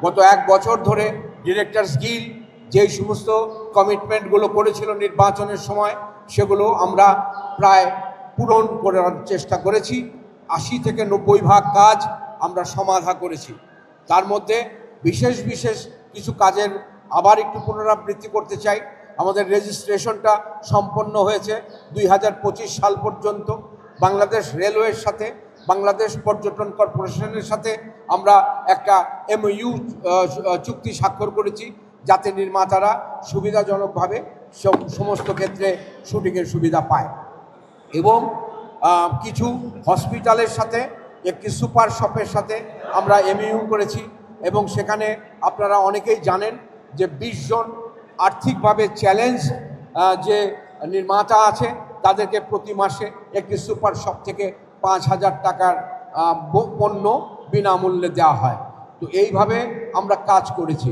গত 1 বছর ধরে ডিরেক্টরস গিল্ড যেই সমস্ত কমিটমেন্টগুলো করেছিল নির্বাচনের সময়, সেগুলো আমরা প্রায় পূরণ করার চেষ্টা করেছি। 80 থেকে 90% কাজ আমরা সমাধা করেছি। তার মধ্যে বিশেষ কিছু কাজের আবার একটু পুনরাবৃত্তি করতে চাই। আমাদের রেজিস্ট্রেশনটা সম্পন্ন হয়েছে 2025 সাল পর্যন্ত। বাংলাদেশ রেলওয়ের সাথে, বাংলাদেশ পর্যটন কর্পোরেশনের সাথে আমরা একটা MOU চুক্তি স্বাক্ষর করেছি, যাতে নির্মাতারা সুবিধাজনকভাবে সমস্ত ক্ষেত্রে শুটিংয়ের সুবিধা পায়। এবং কিছু হসপিটালের সাথে, একটি সুপার শপের সাথে আমরা MOU করেছি। এবং সেখানে আপনারা অনেকেই জানেন যে 20 জন আর্থিকভাবে চ্যালেঞ্জ যে নির্মাতা আছে, তাদেরকে প্রতি মাসে একটি সুপার শপ থেকে 5,000 টাকার পণ্য বিনামূল্যে দেওয়া হয়। তো এইভাবে আমরা কাজ করেছি।